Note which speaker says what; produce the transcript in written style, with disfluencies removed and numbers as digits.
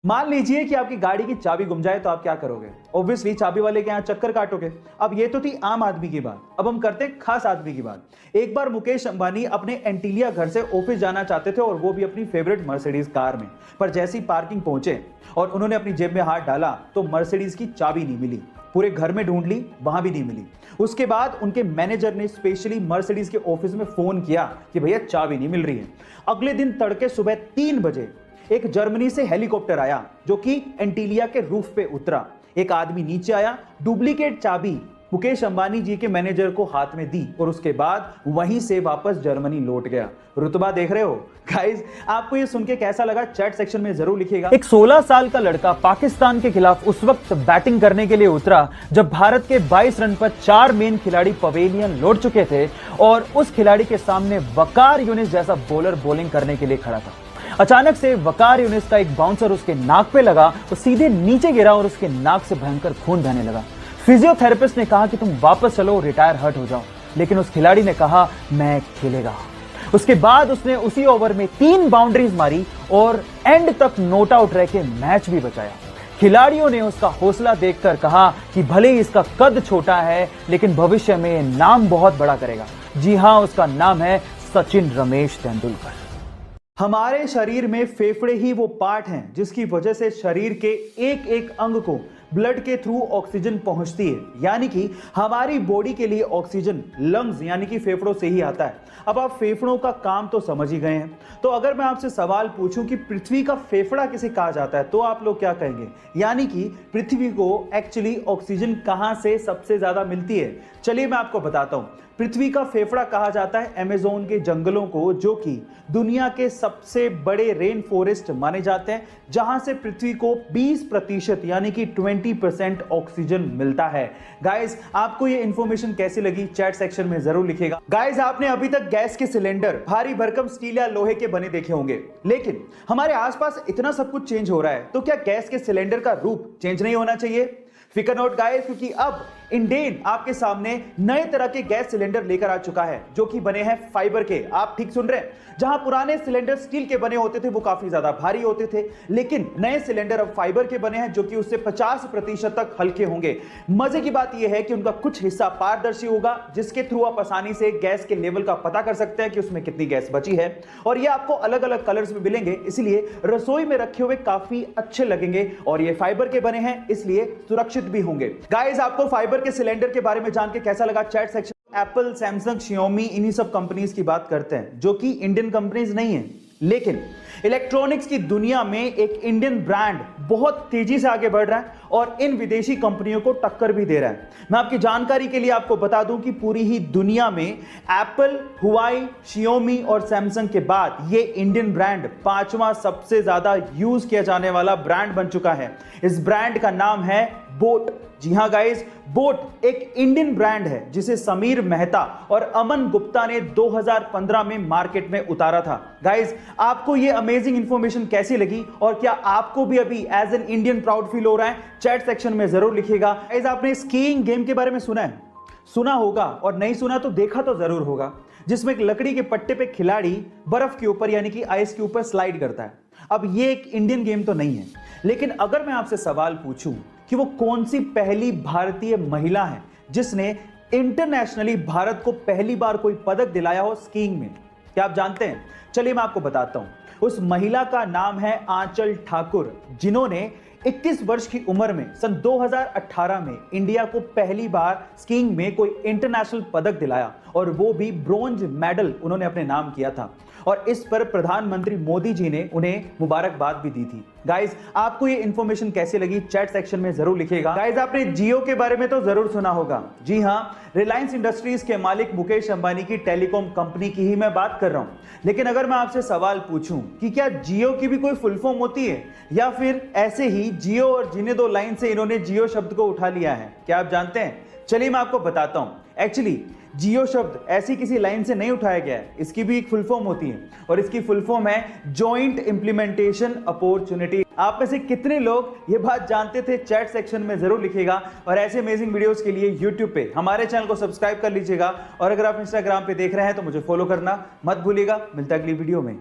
Speaker 1: मान लीजिए कि आपकी गाड़ी की चाबी गुम जाए तो आप क्या करोगे? ऑब्वियसली चाबी वाले के यहाँ चक्कर काटोगे। अब ये तो थी आम आदमी की बात, अब हम करते हैं खास आदमी की बात। एक बार मुकेश अंबानी अपने एंटीलिया घर से ऑफिस जाना चाहते थे और वो भी अपनी फेवरेट मर्सिडीज कार में। पर जैसे ही पार्किंग पहुंचे और उन्होंने अपनी जेब में हाथ डाला तो मर्सिडीज की चाबी नहीं मिली। पूरे घर में ढूंढ ली, वहां भी नहीं मिली। उसके बाद उनके मैनेजर ने स्पेशली मर्सिडीज के ऑफिस में फोन किया कि भैया चाबी नहीं मिल रही है। अगले दिन तड़के सुबह 3 बजे एक जर्मनी से हेलीकॉप्टर आया जो कि एंटीलिया के रूफ पे उतरा। एक आदमी नीचे आया, डुप्लीकेट चाबी मुकेश अंबानी जी के मैनेजर को हाथ में दी और उसके बाद वहीं से वापस जर्मनी लौट गया। रुतबा देख रहे हो गाइस? आपको ये सुन के कैसा लगा चैट सेक्शन में जरूर लिखिएगा। एक 16 साल का लड़का पाकिस्तान के खिलाफ उस वक्त बैटिंग करने के लिए उतरा जब भारत के 22 रन पर 4 मेन खिलाड़ी पवेलियन लौट चुके थे और उस खिलाड़ी के सामने वकार यूनिस जैसा बॉलर बॉलिंग करने के लिए खड़ा था। अचानक से वकार यूनिस का एक बाउंसर उसके नाक पे लगा, वो सीधे नीचे गिरा और उसके नाक से भयंकर खून बहने लगा। फिजियोथेरेपिस्ट ने कहा कि तुम वापस चलो, रिटायर हर्ट हो जाओ, लेकिन उस खिलाड़ी ने कहा मैं खेलेगा। उसके बाद उसने उसी ओवर में 3 बाउंड्रीज मारी और एंड तक नॉट आउट रह के मैच भी बचाया। खिलाड़ियों ने उसका हौसला देखकर कहा कि भले ही इसका कद छोटा है लेकिन भविष्य में नाम बहुत बड़ा करेगा। जी हां, उसका नाम है सचिन रमेश तेंदुलकर। हमारे शरीर में फेफड़े ही वो पार्ट हैं जिसकी वजह से शरीर के एक एक अंग को ब्लड के थ्रू ऑक्सीजन पहुंचती है। यानी कि हमारी बॉडी के लिए ऑक्सीजन लंग्स यानी कि फेफड़ों से ही आता है। अब आप फेफड़ों का काम तो समझ ही गए हैं, तो अगर मैं आपसे सवाल पूछूं कि पृथ्वी का फेफड़ा किसे कहा जाता है तो आप लोग क्या कहेंगे? यानी कि पृथ्वी को एक्चुअली ऑक्सीजन कहां से सबसे ज्यादा मिलती है? चलिए मैं आपको बताता हूं। पृथ्वी का फेफड़ा कहा जाता है अमेज़न के जंगलों को, जो कि दुनिया के सबसे बड़े रेन फॉरेस्ट माने जाते हैं, जहां से पृथ्वी को 20% यानी कि 20% ऑक्सीजन मिलता है। गाइस, आपको ये इंफॉर्मेशन कैसी लगी चैट सेक्शन में जरूर लिखिएगा। गाइस, आपने अभी तक गैस के सिलेंडर भारी भरकम स्टील या लोहे के बने देखे होंगे, लेकिन हमारे आसपास इतना सब कुछ चेंज हो रहा है, तो क्या गैस के सिलेंडर का रूप चेंज नहीं होना चाहिए? फिकर नोट गाइस, क्योंकि अब इंडेन आपके सामने नए तरह के गैस सिलेंडर लेकर आ चुका है जो कि बने हैं फाइबर के। आप ठीक सुन रहे हैं, जहां पुराने सिलेंडर स्टील के बने होते थे वो काफी ज्यादा भारी होते थे, लेकिन नए सिलेंडर अब फाइबर के बने हैं जो कि उससे 50% तक हल्के होंगे। मजे की बात यह है कि उनका कुछ हिस्सा पारदर्शी होगा जिसके थ्रू आप आसानी से गैस के लेवल का पता कर सकते हैं कि उसमें कितनी गैस बची है, और ये आपको अलग अलग कलर्स में मिलेंगे, इसलिए रसोई में रखे हुए काफी अच्छे लगेंगे। और ये फाइबर के बने हैं इसलिए सुरक्षित भी होंगे। गाइस, आपको फाइबर के सिलेंडर के बारे में जान के कैसा लगा chat section? Apple, Samsung, Xiaomi, इन्हीं सब कंपनीज की बात करते हैं जो कि इंडियन कंपनीज नहीं है, लेकिन इलेक्ट्रॉनिक्स की दुनिया में एक इंडियन ब्रांड बहुत तेजी से आगे बढ़ रहा है और इन विदेशी कंपनियों को टक्कर भी दे रहा है। मैं आपकी जानकारी के लिए आपको बता दूं कि पूरी ही दुनिया में एप्पल, हुआई, शियोमी और सैमसंग के बाद ये इंडियन ब्रांड 5वां सबसे ज्यादा यूज किया जाने वाला ब्रांड बन चुका है। इस ब्रांड का नाम है बोट। जी हां गाइस, बोट एक इंडियन ब्रांड है जिसे समीर मेहता और अमन गुप्ता ने 2015 में मार्केट में उतारा था। गाइस, आपको ये अमेजिंग इंफॉर्मेशन कैसी लगी और क्या आपको भी अभी as an Indian proud feel हो रहा है? चैट सेक्शन में जरूर लिखिएगा। गाइस, आपने स्कीइंग गेम के बारे में सुना है? सुना होगा, और नहीं सुना तो देखा तो जरूर होगा, जिसमें एक लकड़ी के पट्टे पे खिलाड़ी बर्फ के ऊपर यानी कि आइस के ऊपर स्लाइड करता है। अब ये एक इंडियन गेम तो नहीं है, लेकिन अगर मैं आपसे सवाल पूछूं कि वो कौन सी पहली भारतीय महिला है जिसने इंटरनेशनली भारत को पहली बार कोई पदक दिलाया हो स्कीइंग में, क्या आप जानते हैं? चलिए मैं आपको बताता हूं। उस महिला का नाम है आंचल ठाकुर, जिन्होंने 21 वर्ष की उम्र में सन 2018 में इंडिया को पहली बार स्कीइंग में कोई इंटरनेशनल पदक दिलाया, और वो भी ब्रोंज मेडल उन्होंने अपने नाम किया था। और इस पर प्रधानमंत्री मोदी जी ने उन्हें मुबारकबाद भी दी थी। गाइस, आपको ये इंफॉर्मेशन कैसी लगी चैट सेक्शन में जरूर लिखिएगा। गाइस, आपने जियो के बारे में तो जरूर सुना होगा। जी हां, रिलायंस इंडस्ट्रीज के मालिक मुकेश अंबानी की टेलीकॉम कंपनी की ही मैं बात कर रहा हूं। लेकिन अगर मैं आपसे सवाल पूछूं कि क्या जियो की भी कोई फुल फॉर्म होती है, या फिर ऐसे ही जियो और जीने दो लाइन से इन्होंने जियो शब्द को उठा लिया है, क्या आप जानते हैं? चलिए मैं आपको बताता हूं। एक्चुअली जियो शब्द ऐसी किसी लाइन से नहीं उठाया गया है, इसकी भी एक फुल फॉर्म होती है, और इसकी फुल फॉर्म है जॉइंट इंप्लीमेंटेशन अपॉर्चुनिटी। आप में से कितने लोग ये बात जानते थे? चैट सेक्शन में जरूर लिखिएगा। और ऐसे अमेजिंग वीडियोस के लिए यूट्यूब पे हमारे चैनल को सब्सक्राइब कर लीजिएगा, और अगर आप इंस्टाग्राम पे देख रहे हैं तो मुझे फॉलो करना मत भूलिएगा। मिलता है अगली वीडियो में।